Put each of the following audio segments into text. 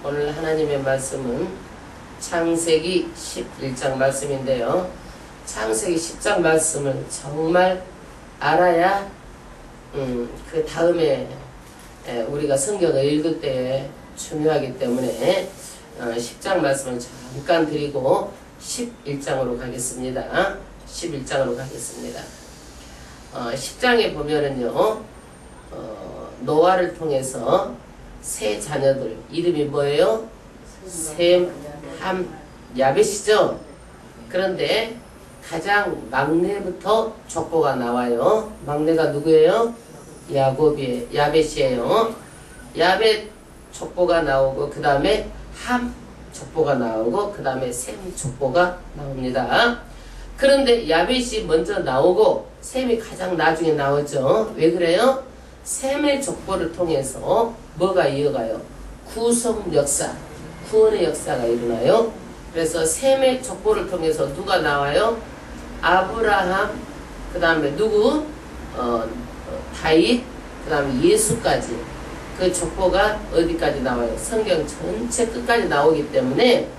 오늘 하나님의 말씀은 창세기 11장 말씀인데요. 창세기 10장 말씀을 정말 알아야 그 다음에 우리가 성경을 읽을 때 중요하기 때문에 10장 말씀을 잠깐 드리고 11장으로 가겠습니다. 11장으로 가겠습니다. 10장에 보면은요, 노아를 통해서 세 자녀들, 이름이 뭐예요? 셈, 함, 야벳이죠? 그런데 가장 막내부터 족보가 나와요. 막내가 누구예요? 야벳이에요. 야벳 족보가 나오고, 그 다음에 함 족보가 나오고, 그 다음에 셈 족보가 나옵니다. 그런데 야벳이 먼저 나오고 셈이 가장 나중에 나오죠. 왜 그래요? 셈의 족보를 통해서 뭐가 이어가요? 구속 역사, 구원의 역사가 일어나요. 그래서 셈의 족보를 통해서 누가 나와요? 아브라함, 그 다음에 누구? 다윗, 그 다음에 예수까지. 그 족보가 어디까지 나와요? 성경 전체 끝까지 나오기 때문에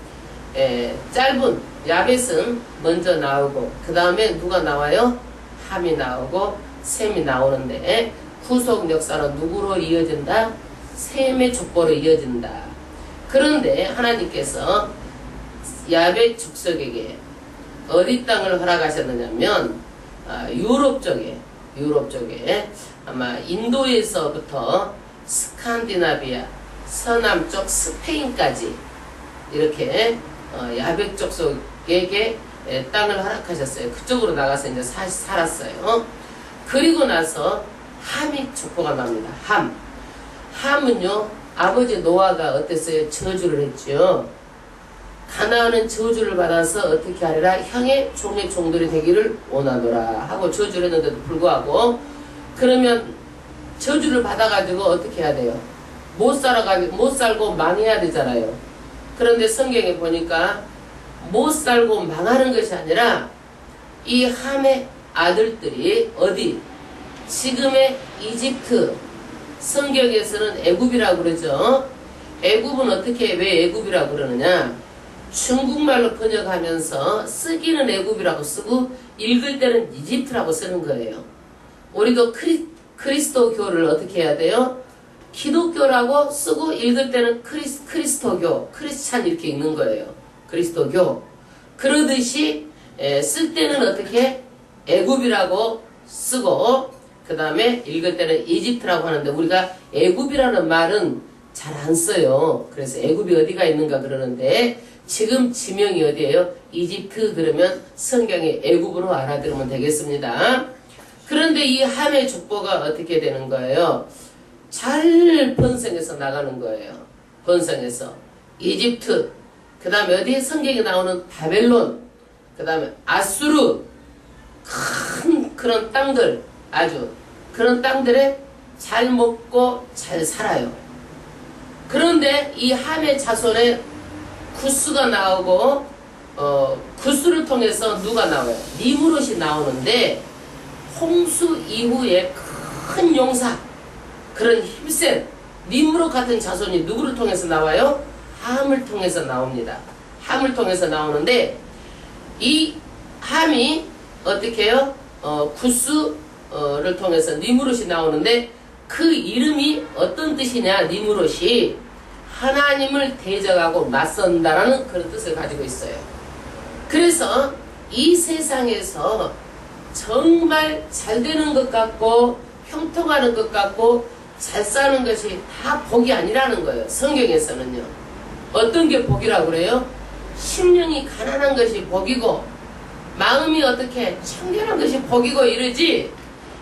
짧은 야벳은 먼저 나오고, 그 다음에 누가 나와요? 함이 나오고 셈이 나오는데, 구속 역사는 누구로 이어진다? 셈의 족보로 이어진다. 그런데 하나님께서 야벳 족속에게 어디 땅을 허락하셨느냐면 유럽 쪽에 아마 인도에서부터 스칸디나비아, 서남쪽 스페인까지 이렇게 야벳 족속에게 땅을 허락하셨어요. 그쪽으로 나가서 이제 살았어요. 그리고 나서 함이 족보가 납니다. 함은요, 아버지 노아가 어땠어요? 저주를 했죠. 가나안은 저주를 받아서 어떻게 하리라? 형의 종의 종들이 되기를 원하노라 하고 저주를 했는데도 불구하고, 그러면 저주를 받아가지고 어떻게 해야 돼요? 못 살고 망해야 되잖아요. 그런데 성경에 보니까 못 살고 망하는 것이 아니라 이 함의 아들들이 어디? 지금의 이집트, 성경에서는 애굽이라고 그러죠. 애굽은 어떻게, 왜 애굽이라고 그러느냐? 중국말로 번역하면서 쓰기는 애굽이라고 쓰고 읽을 때는 이집트라고 쓰는 거예요. 우리도 그리스도교를 어떻게 해야 돼요? 기독교라고 쓰고 읽을 때는 크리스토교, 크리스찬 이렇게 읽는 거예요. 그리스도교. 그러듯이 쓸 때는 어떻게? 애굽이라고 쓰고, 그 다음에 읽을 때는 이집트라고 하는데, 우리가 애굽이라는 말은 잘 안 써요. 그래서 애굽이 어디가 있는가 그러는데, 지금 지명이 어디예요? 이집트. 그러면 성경의 애굽으로 알아들으면 되겠습니다. 그런데 이 함의 족보가 어떻게 되는 거예요? 잘 번성해서 나가는 거예요. 번성해서 이집트, 그 다음에 어디에 성경에 나오는 바벨론, 그 다음에 아수르, 큰 그런 땅들, 아주 그런 땅들에 잘 먹고 잘 살아요. 그런데 이 함의 자손에 구스가 나오고, 구스를 통해서 누가 나와요? 니무롯이 나오는데, 홍수 이후에 큰 용사, 그런 힘센 니무롯 같은 자손이 누구를 통해서 나와요? 함을 통해서 나옵니다. 함을 통해서 나오는데, 이 함이 어떻게 해요? 구스를 통해서 니무롯이 나오는데, 그 이름이 어떤 뜻이냐? 니무롯이 하나님을 대적하고 맞선다라는 그런 뜻을 가지고 있어요. 그래서 이 세상에서 정말 잘 되는 것 같고 형통하는 것 같고 잘 사는 것이 다 복이 아니라는 거예요. 성경에서는요. 어떤 게 복이라고 그래요? 심령이 가난한 것이 복이고, 마음이 어떻게 청결한 것이 복이고 이러지,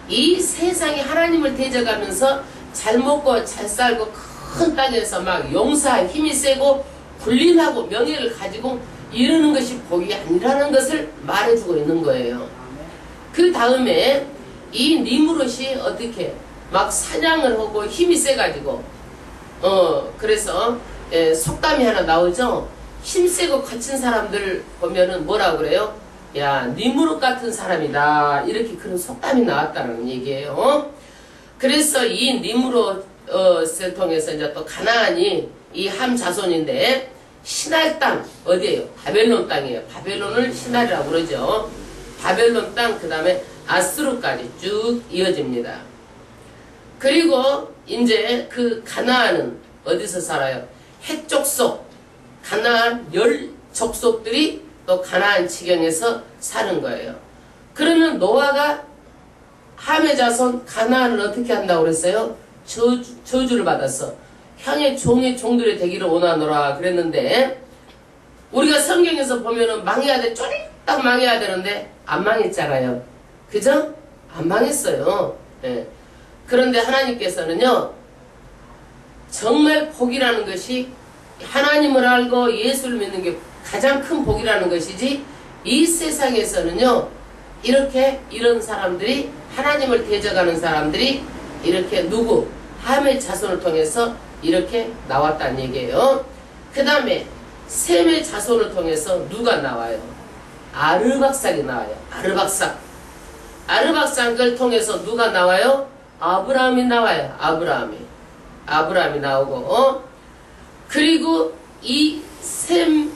이 세상이 하나님을 대적하면서 잘 먹고 잘 살고 큰 땅에서 막 용사, 힘이 세고 군림하고 명예를 가지고 이러는 것이 복이 아니라는 것을 말해주고 있는 거예요. 그 다음에 이 니무롯이 어떻게 막 사냥을 하고 힘이 세가지고, 그래서 속담이 하나 나오죠. 힘세고 거친 사람들 보면은 뭐라고 그래요? 야, 니무롯 같은 사람이다, 이렇게 그런 속담이 나왔다는 얘기예요. 그래서 이 니무롯을 통해서 이제 또 가나안이 이 함 자손인데 신할 땅 어디예요? 바벨론 땅이에요. 바벨론을 신할이라고 그러죠. 바벨론 땅 그 다음에 아수르까지 쭉 이어집니다. 그리고 이제 그 가나안은 어디서 살아요? 헷 족속 가나안 열 족속들이 또 가나안 지경에서 사는 거예요. 그러면 노아가 함의 자손 가나안을 어떻게 한다고 그랬어요? 저주를 받았어. 향의 종들이 되기를 원하노라 그랬는데 우리가 성경에서 보면은 망해야 돼. 쫄딱 망해야 되는데 안 망했잖아요. 그죠? 안 망했어요. 예. 그런데 하나님께서는요 정말 복이라는 것이 하나님을 알고 예수를 믿는 게 가장 큰 복이라는 것이지 이 세상에서는요 이렇게 이런 사람들이 하나님을 대적하는 사람들이 이렇게 누구 함의 자손을 통해서 이렇게 나왔다는 얘기예요. 그 다음에 셈의 자손을 통해서 누가 나와요? 아르박삭이 나와요. 아르박삭을 통해서 누가 나와요? 아브라함이 나와요. 아브라함이 나오고 그리고 이 셈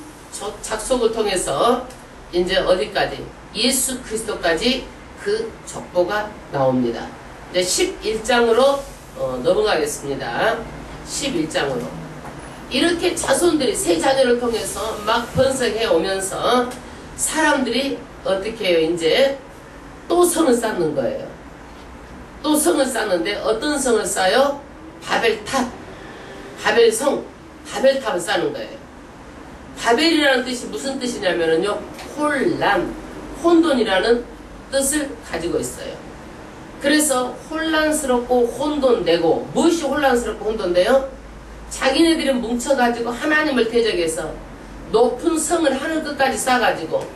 작속을 통해서 이제 어디까지? 예수 그리스도까지 그 족보가 나옵니다. 이제 11장으로 넘어가겠습니다. 11장으로 이렇게 자손들이 세 자녀를 통해서 막 번성해 오면서 사람들이 어떻게 해요? 이제 또 성을 쌓는 거예요. 또 성을 쌓는데 어떤 성을 쌓아요? 바벨탑, 바벨성, 바벨탑을 쌓는 거예요. 바벨이라는 뜻이 무슨 뜻이냐면요 혼란, 혼돈이라는 뜻을 가지고 있어요. 그래서 혼란스럽고 혼돈되고 무엇이 혼란스럽고 혼돈돼요? 자기네들이 뭉쳐가지고 하나님을 대적해서 높은 성을 하늘 끝까지 쌓아가지고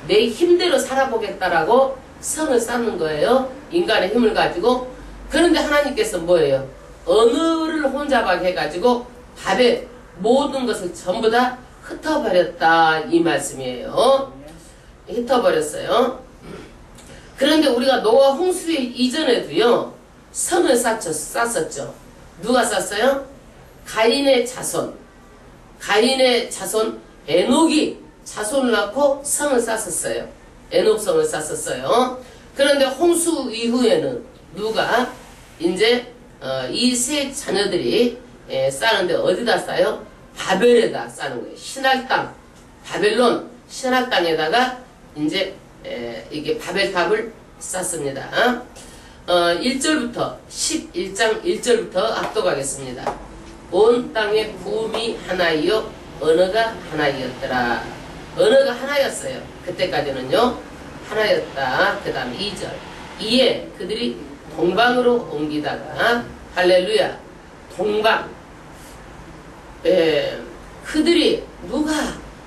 내 힘대로 살아보겠다라고 성을 쌓는 거예요. 인간의 힘을 가지고. 그런데 하나님께서 뭐예요? 언어를 혼잡하게 해가지고 바벨 모든 것을 전부 다 흩어버렸다 이 말씀이에요. 흩어버렸어요. 그런데 우리가 노아 홍수 이전에도요 성을 쌓았죠. 누가 쌓았어요? 가인의 자손 에녹이 자손을 낳고 성을 쌓았어요. 에녹성을 쌓았어요. 그런데 홍수 이후에는 누가 이제 이 세 자녀들이 쌓는데 어디다 쌓아요? 바벨에다 쌓는 거예요. 신할 땅, 바벨론 신할 땅에다가 이제 이게 바벨탑을 쌓습니다. 1절부터 11장 1절부터 압도가겠습니다. 온 땅의 부음이 하나이요 언어가 하나이었더라. 언어가 하나였어요. 그때까지는요 하나였다. 그 다음 2절 이에 그들이 동방으로 옮기다가 할렐루야 동방 그들이 누가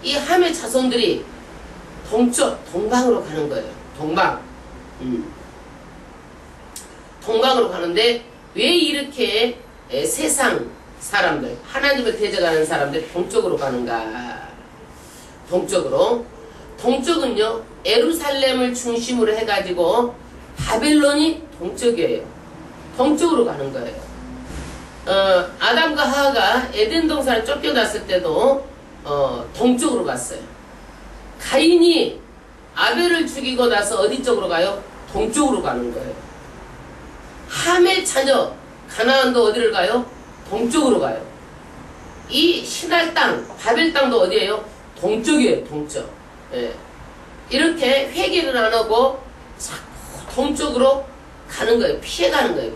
이 함의 자손들이 동방으로 가는 거예요. 동방으로 가는데 왜 이렇게 세상 사람들 하나님을 대적하는 사람들이 동쪽으로 가는가? 동쪽은요 예루살렘을 중심으로 해가지고 바벨론이 동쪽이에요. 동쪽으로 가는 거예요. 아담과 하와가 에덴 동산에 쫓겨났을 때도 동쪽으로 갔어요. 가인이 아벨을 죽이고 나서 어디 쪽으로 가요? 동쪽으로 가는 거예요. 함의 자녀 가나안도 어디를 가요? 동쪽으로 가요. 이 신할 땅 바벨 땅도 어디예요? 동쪽이에요. 동쪽. 예. 이렇게 회개를 안 하고 자꾸 동쪽으로 가는 거예요. 피해가는 거예요.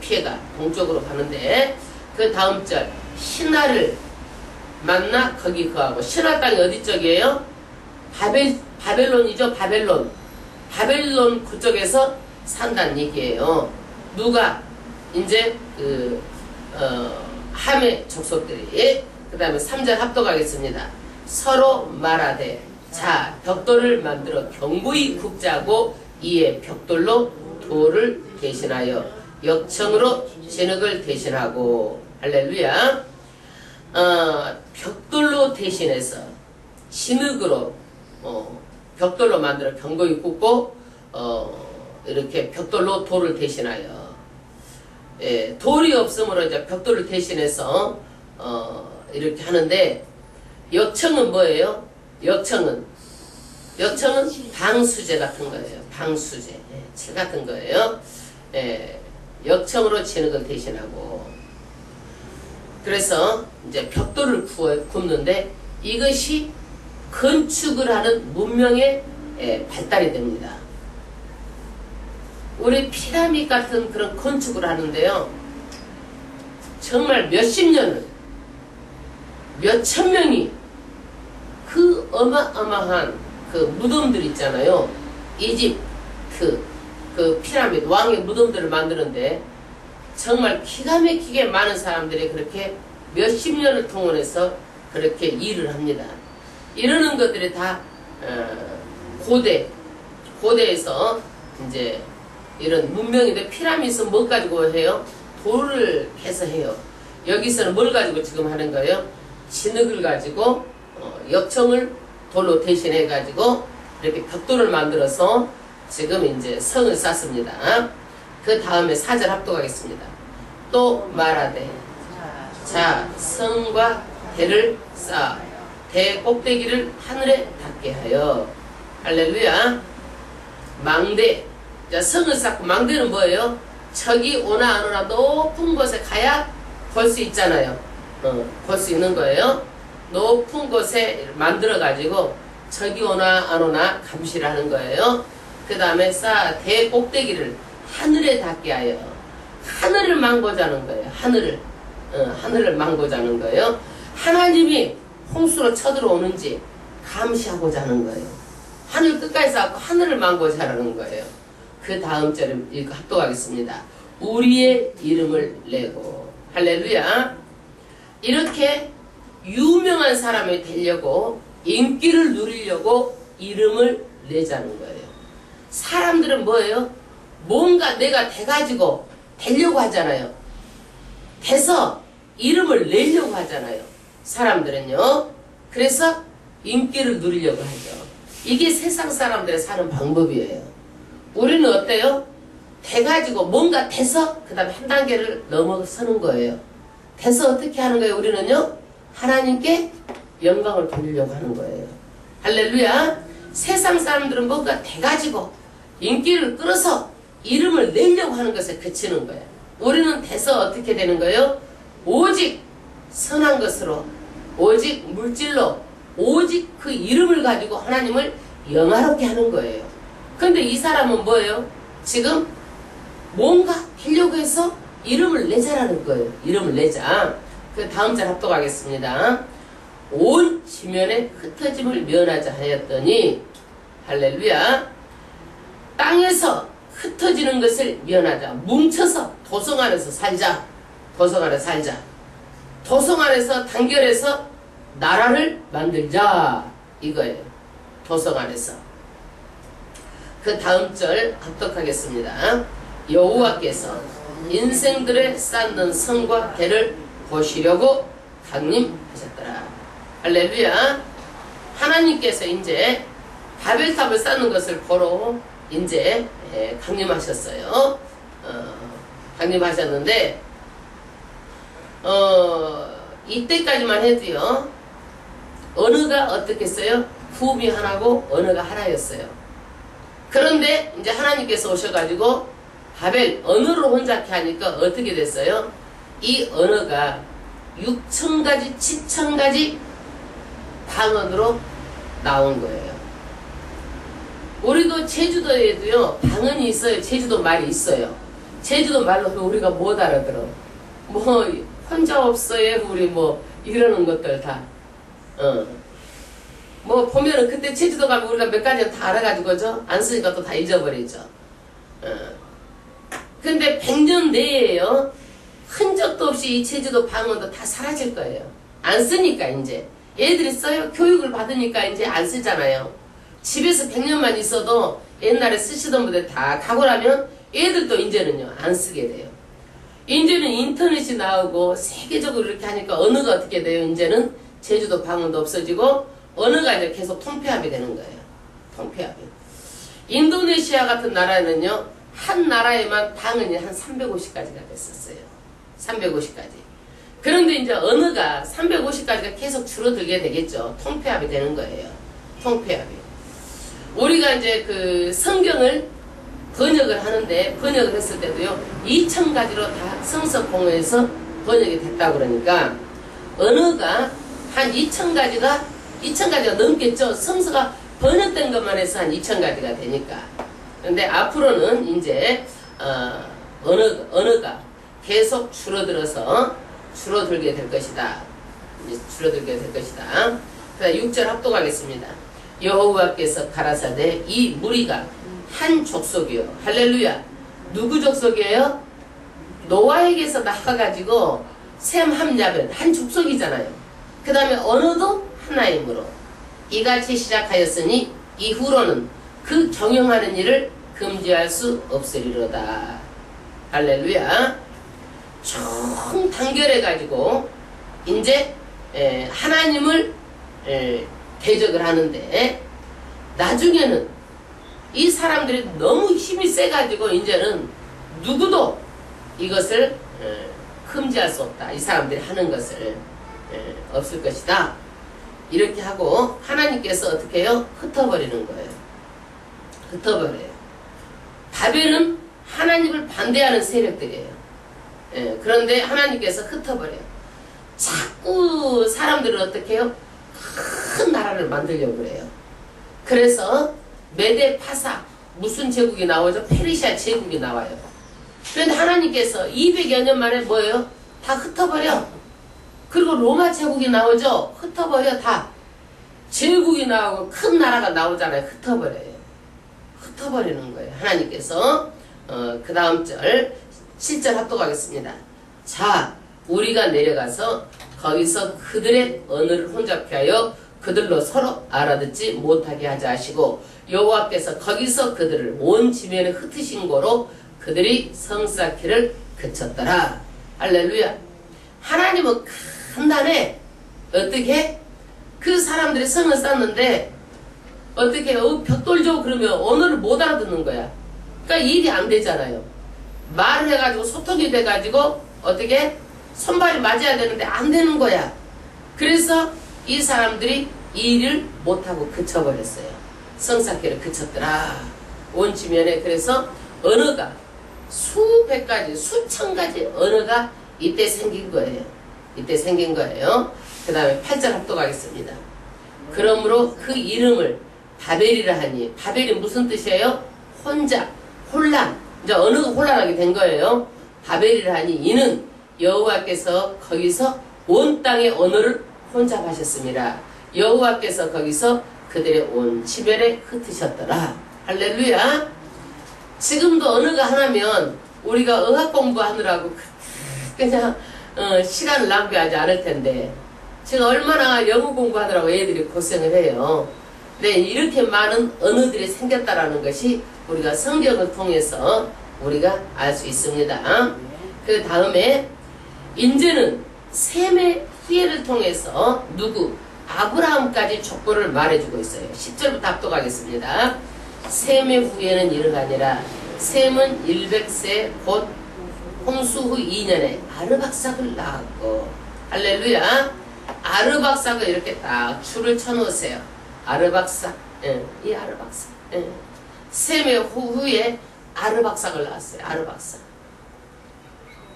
동쪽으로 가는데 그 다음 절 신하를 만나 거기 거하고. 신할 땅이 어디 쪽이에요? 바벨론이죠. 바벨론 그쪽에서 산다는 얘기예요. 누가 이제 함의 족속들이. 그 다음에 3절 합독하겠습니다. 서로 말하되 자 벽돌을 만들어 견고히 굽자고 이에 벽돌로 돌을 대신하여 역청으로 진흙을 대신하고. 할렐루야. 벽돌로 대신해서 진흙으로 벽돌로 만들어 견고히 굽고 이렇게 벽돌로 돌을 대신하여. 돌이 없으므로 이제 벽돌을 대신해서 이렇게 하는데 역청은 뭐예요? 역청은 방수제 같은 거예요. 방수제. 예, 칠 같은 거예요. 예, 역청으로 치는 걸 대신하고. 그래서 이제 벽돌을 굽는데 이것이 건축을 하는 문명의 발달이 됩니다. 우리 피라미드 같은 그런 건축을 하는데요. 정말 몇십 년을 몇천 명이 그 어마어마한 그 무덤들 있잖아요. 이집트 그 피라미드 왕의 무덤들을 만드는데 정말 기가 막히게 많은 사람들이 그렇게 몇십 년을 통원해서 그렇게 일을 합니다. 이러는 것들이 다 고대에서 이제 이런 문명인데 피라미드는 뭐 가지고 해요? 돌을 해서 해요. 여기서는 뭘 가지고 지금 하는 거예요? 진흙을 가지고 역청을 돌로 대신해 가지고 이렇게 벽돌을 만들어서 지금 이제 성을 쌓습니다. 그 다음에 4절 합독하겠습니다. 또 말하되 자 성과 대를 쌓아 대 꼭대기를 하늘에 닿게 하여 할렐루야. 망대. 자, 성을 쌓고 망대는 뭐예요? 적이 오나 안 오나 높은 곳에 가야 볼 수 있잖아요. 볼 수 있는 거예요. 높은 곳에 만들어 가지고 적이 오나 안 오나 감시를 하는 거예요. 그 다음에 쌓아 대 꼭대기를 하늘에 닿게 하여 하늘을 망고자 하는 거예요. 하늘을 망고자 하는 거예요. 하나님이 홍수로 쳐들어오는지 감시하고자 하는 거예요. 하늘 끝까지 쌓고 하늘을 망고자 하는 거예요. 그 다음 절에 읽고 합독하겠습니다. 우리의 이름을 내고 할렐루야. 이렇게 유명한 사람이 되려고 인기를 누리려고 이름을 내자는 거예요. 사람들은 뭐예요? 뭔가 내가 돼가지고 되려고 하잖아요. 돼서 이름을 내려고 하잖아요. 사람들은요. 그래서 인기를 누리려고 하죠. 이게 세상 사람들의 사는 방법이에요. 우리는 어때요? 돼가지고 뭔가 돼서 그 다음에 한 단계를 넘어서는 거예요. 돼서 어떻게 하는 거예요? 우리는요. 하나님께 영광을 돌리려고 하는 거예요. 할렐루야. 세상 사람들은 뭔가 돼가지고 인기를 끌어서 이름을 내려고 하는 것에 그치는 거예요. 우리는 돼서 어떻게 되는 거예요? 오직 선한 것으로 오직 물질로 오직 그 이름을 가지고 하나님을 영화롭게 하는 거예요. 그런데 이 사람은 뭐예요? 지금 뭔가 하려고 해서 이름을 내자라는 거예요. 이름을 내자. 그 다음 절 합독하겠습니다. 온 지면에 흩어짐을 면하자 하였더니 할렐루야. 땅에서 흩어지는 것을 면하자. 뭉쳐서 도성 안에서 살자. 도성 안에 살자. 도성 안에서 단결해서 나라를 만들자. 이거예요. 도성 안에서. 그 다음 절 합독하겠습니다. 여호와께서 인생들의 쌓는 성과 대를 보시려고 강림하셨더라. 할렐루야. 하나님께서 이제 바벨탑을 쌓는 것을 보러 이제 강림하셨어요. 강림하셨는데 이때까지만 해도요. 언어가 어떻겠어요? 구음이 하나고 언어가 하나였어요. 그런데 이제 하나님께서 오셔가지고 바벨 언어로 혼잡케 하니까 어떻게 됐어요? 이 언어가 6,000가지, 7,000가지 방언으로 나온 거예요. 우리도 제주도에도요 방언이 있어요. 제주도 말이 있어요. 제주도 말로 우리가 못 알아들어. 뭐 혼자 없어요. 우리 뭐 이러는 것들 다. 뭐 보면은 그때 제주도 가면 우리가 몇 가지 다 알아가지고죠. 안 쓰니까 또 다 잊어버리죠. 근데 100년 내에요. 흔적도 없이 이 제주도 방언도 다 사라질 거예요. 안 쓰니까 이제. 애들이 써요. 교육을 받으니까 이제 안 쓰잖아요. 집에서 100년만 있어도 옛날에 쓰시던 분들 다 가고 나면 애들도 이제는요 안 쓰게 돼요. 이제는 인터넷이 나오고 세계적으로 이렇게 하니까 언어가 어떻게 돼요? 이제는 제주도 방언도 없어지고 언어가 이제 계속 통폐합이 되는 거예요. 통폐합이. 인도네시아 같은 나라는요 한 나라에만 방언이 한 350가지가 됐었어요. 350가지. 그런데 이제 언어가 350까지가 계속 줄어들게 되겠죠. 통폐합이 되는 거예요. 통폐합이. 우리가 이제 그 성경을 번역을 하는데, 번역을 했을 때도요, 2000가지로 다 성서공회에서 번역이 됐다고 그러니까, 언어가 한 2000가지가 넘겠죠. 성서가 번역된 것만 해서 한 2000가지가 되니까. 근데 앞으로는 이제, 언어가 계속 줄어들게 될 것이다. 이제 줄어들게 될 것이다. 그다음 6절 합독하겠습니다. 여호와께서 가라사대 이 무리가 한 족속이요. 할렐루야. 누구 족속이에요? 노아에게서 나와가지고 셈, 함, 야벳 한 족속이잖아요. 그 다음에 언어도 하나이므로 이같이 시작하였으니 이후로는 그 경영하는 일을 금지할 수 없으리로다. 할렐루야. 총 단결해가지고 이제 하나님을 대적을 하는데, 나중에는 이 사람들이 너무 힘이 세가지고 이제는 누구도 이것을 금지할 수 없다. 이 사람들이 하는 것을 없을 것이다. 이렇게 하고 하나님께서 어떻게 해요? 흩어버리는 거예요. 흩어버려요. 바벨은 하나님을 반대하는 세력들이에요. 그런데 하나님께서 흩어버려요. 자꾸 사람들은 어떻게 해요? 큰 나라를 만들려고 그래요. 그래서 메데 파사 무슨 제국이 나오죠? 페르시아 제국이 나와요. 그런데 하나님께서 200여 년 만에 뭐예요? 다 흩어버려. 그리고 로마 제국이 나오죠? 흩어버려. 다 제국이 나오고 큰 나라가 나오잖아요. 흩어버려요. 흩어버리는 거예요. 하나님께서 그 다음 절 7절 합독하겠습니다. 자, 우리가 내려가서 거기서 그들의 언어를 혼잡케 하여 그들로 서로 알아듣지 못하게 하자 하시고, 여호와께서 거기서 그들을 온 지면에 흩으신 거로 그들이 성 쌓기를 그쳤더라. 할렐루야. 하나님은 간단해. 어떻게? 그 사람들이 성을 쌓는데 어떻게 벽돌 줘 그러면 언어를 못 알아듣는 거야. 그러니까 일이 안 되잖아요. 말을 해가지고 소통이 돼가지고 어떻게? 손발이 맞아야 되는데 안 되는 거야. 그래서 이 사람들이 이 일을 못하고 그쳐버렸어요. 성사케를 그쳤더라. 온 지면에. 그래서 언어가 수백 가지, 수천 가지 언어가 이때 생긴 거예요. 이때 생긴 거예요. 그 다음에 8절 합독하겠습니다. 그러므로 그 이름을 바벨이라 하니, 바벨이 무슨 뜻이에요? 혼자, 혼란. 이제 언어가 혼란하게 된 거예요. 바벨이라 하니 이는 여호와께서 거기서 온 땅의 언어를 혼잡하셨습니다. 여호와께서 거기서 그들의 온 지면에 흩으셨더라. 할렐루야. 지금도 언어가 하나면 우리가 어학 공부하느라고 그냥 시간을 낭비하지 않을 텐데, 지금 얼마나 영어 공부하느라고 애들이 고생을 해요. 근데 이렇게 많은 언어들이 생겼다라는 것이 우리가 성경을 통해서 우리가 알 수 있습니다. 그 다음에 이제는 셈의 후예를 통해서 누구? 아브라함까지 족보를 말해주고 있어요. 10절부터 합독하겠습니다. 셈의 후예는 이러하니라. 셈은 100세 곧 홍수 후 2년에 아르박삭을 낳았고, 할렐루야. 아르박삭을 이렇게 딱 줄을 쳐놓으세요. 아르박삭, 이 아르박삭. 셈의 후에 아르박삭을 낳았어요. 아르박삭.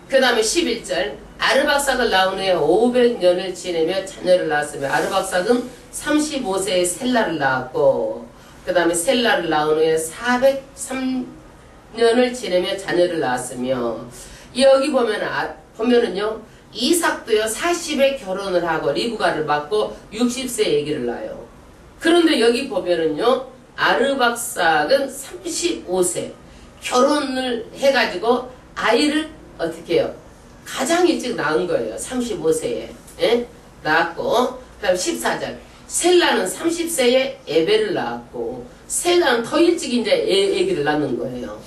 그 다음에 11절 아르박삭을 낳은 후에 500년을 지내며 자녀를 낳았으며, 아르박삭은 35세에 셀라를 낳았고, 그 다음에 셀라를 낳은 후에 403년을 지내며 자녀를 낳았으며, 여기 보면은요 이삭도요 40에 결혼을 하고 리브가를 받고 60세에 아기를 낳아요. 그런데 여기 보면은요 아르박삭은 35세 결혼을 해가지고 아이를 어떻게 해요? 가장 일찍 낳은 거예요. 35세에 낳았고, 그 다음 14절 셀라는 30세에 에벨을 낳았고, 셀라는 더 일찍 이제 아기를 낳는 거예요.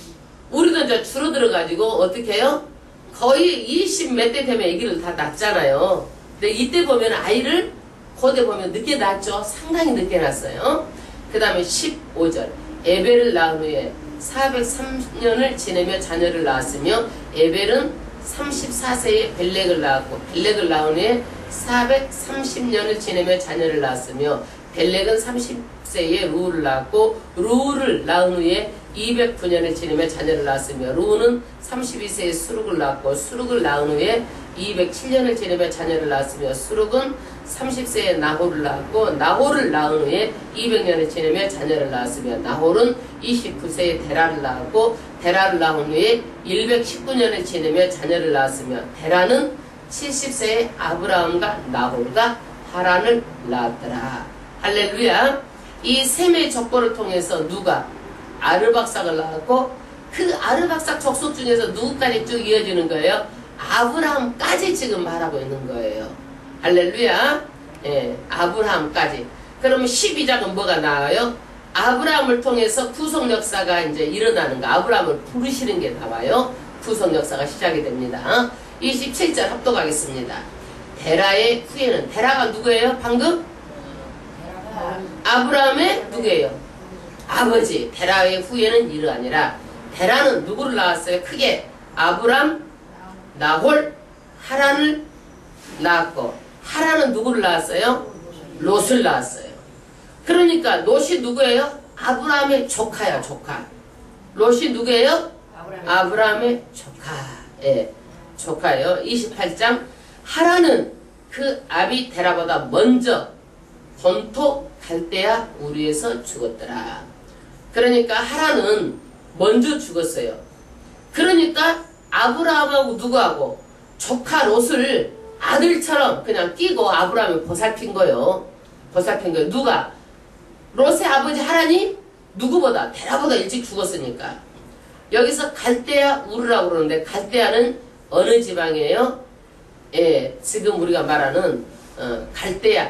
우리도 이제 줄어들어가지고 어떻게 해요? 거의 20 몇 대 되면 아기를 다 낳잖아요. 근데 이때 보면 아이를 고대 보면 늦게 낳죠. 상당히 늦게 낳았어요. 그 다음에 15절 에벨을 낳은 후에 403년을 지내며 자녀를 낳았으며, 에벨은 34세에 벨렉을 낳았고 벨렉을 낳은 후에 430년을 지내며 자녀를 낳았으며 벨렉은 30세에 루우를 낳았고 루우를 낳은 후에 209년을 지내며 자녀를 낳았으며 루우는 32세에 수룩을 낳았고 수룩을 낳은 후에 207년을 지내며 자녀를 낳았으며 수룩은 30세에 나홀을 낳았고 나홀을 낳은 후에 200년을 지내며 자녀를 낳았으며 나홀은 29세에 데라를 낳았고 데라를 낳은 후에 119년을 지내며 자녀를 낳았으며 데라는 70세에 아브라함과 나홀과 하란을 낳았더라. 할렐루야. 이 셈의 족보를 통해서 누가 아르박삭을 낳았고 그 아르박삭 족속 중에서 누구까지 쭉 이어지는 거예요? 아브라함까지 지금 말하고 있는 거예요. 할렐루야. 예, 아브라함까지. 그러면 12장은 뭐가 나와요? 아브라함을 통해서 구속 역사가 이제 일어나는 거. 아브라함을 부르시는 게 나와요. 구속 역사가 시작이 됩니다. 27절 합독하겠습니다. 데라의 후예는 데라가 누구예요? 방금? 아브라함의 누구예요? 아버지. 데라의 후예는 이러하니라. 데라는 누구를 낳았어요? 크게 아브람, 나홀, 하란을 낳았고 하란은 누구를 낳았어요? 롯을 낳았어요. 그러니까 롯이 누구예요? 아브라함의 조카야, 조카. 롯이 누구예요? 아브라함의 조카. 예, 조카예요. 28장 하란은 그 아비 데라보다 먼저 본토 갈대아 우르에서 죽었더라. 그러니까 하란은 먼저 죽었어요. 그러니까 아브라함하고 누구하고 조카 롯을 아들처럼 그냥 끼고 아브라함이 보살핀 거예요. 보살핀 거예요. 누가? 롯의 아버지 하란이 누구보다 데라보다 일찍 죽었으니까. 여기서 갈대아 우르라고 그러는데 갈대아는 어느 지방이에요? 예, 지금 우리가 말하는 갈대아.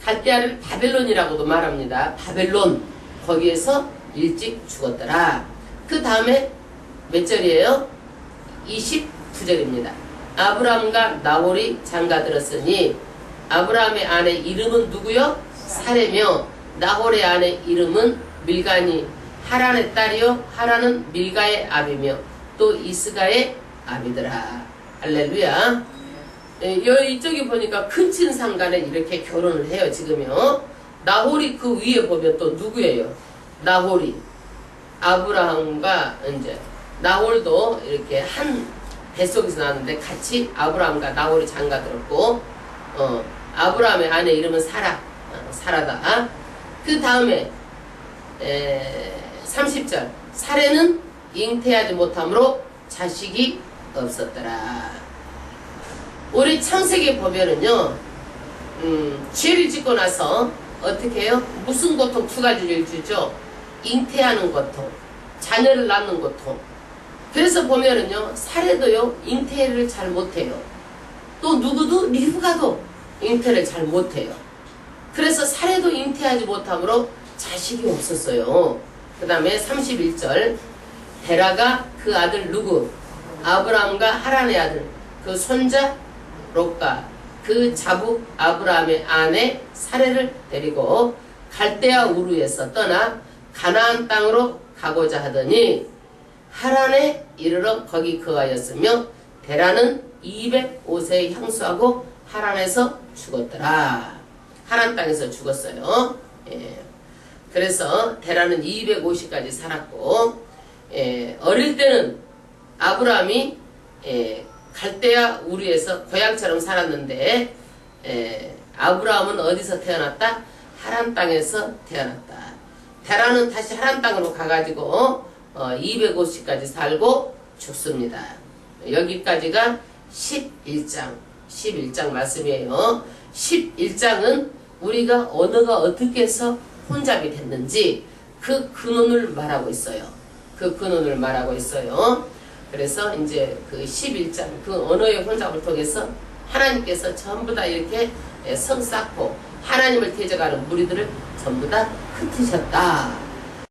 갈대아를 바벨론이라고도 말합니다. 바벨론. 거기에서 일찍 죽었더라. 그 다음에 몇 절이에요? 29절입니다. 아브라함과 나홀이 장가들었으니 아브라함의 아내 이름은 누구요? 사레며 나홀의 아내 이름은 밀가니 하란의 딸이요 하란은 밀가의 아비며 또 이스가의 아비더라. 할렐루야. 이쪽에 보니까 근친상간에 이렇게 결혼을 해요. 지금요. 나홀이 그 위에 보면 또 누구예요? 나홀이 아브라함과 이제 나홀도 이렇게 한 뱃속에서 나왔는데 같이 아브라함과 나홀이 장가들었고 아브라함의 아내 이름은 사라다. 그 다음에 30절 사레는 잉태하지 못함으로 자식이 없었더라. 우리 창세기 보면은요 죄를 짓고 나서 어떻게 해요? 무슨 고통 두 가지를 주죠. 잉태하는 고통, 자녀를 낳는 고통. 그래서 보면은요 사레도요 잉태를 잘 못해요. 또 누구도 리브가도 잉태를 잘 못해요. 그래서 사레도 잉태하지 못함으로 자식이 없었어요. 그 다음에 31절 데라가 그 아들 누구? 아브라함과 하란의 아들 그 손자 롯과 그 자부 아브라함의 아내 사레를 데리고 갈대아 우르에서 떠나 가나안 땅으로 가고자 하더니 하란에 이르러 거기 거하였으며 데라는 205세에 향수하고 하란에서 죽었더라. 하란 땅에서 죽었어요. 예. 그래서 데라는 250까지 살았고 어릴 때는 아브라함이 갈대아 우르에서 고향처럼 살았는데 아브라함은 어디서 태어났다? 하란 땅에서 태어났다. 데라는 다시 하란 땅으로 가가지고 250까지 살고 죽습니다. 여기까지가 11장 말씀이에요. 11장은 우리가 언어가 어떻게 해서 혼잡이 됐는지 그 근원을 말하고 있어요. 그 근원을 말하고 있어요. 그래서 이제 그 11장 그 언어의 혼잡을 통해서 하나님께서 전부 다 이렇게 성 쌓고 하나님을 대적하는 무리들을 전부 다 흩으셨다.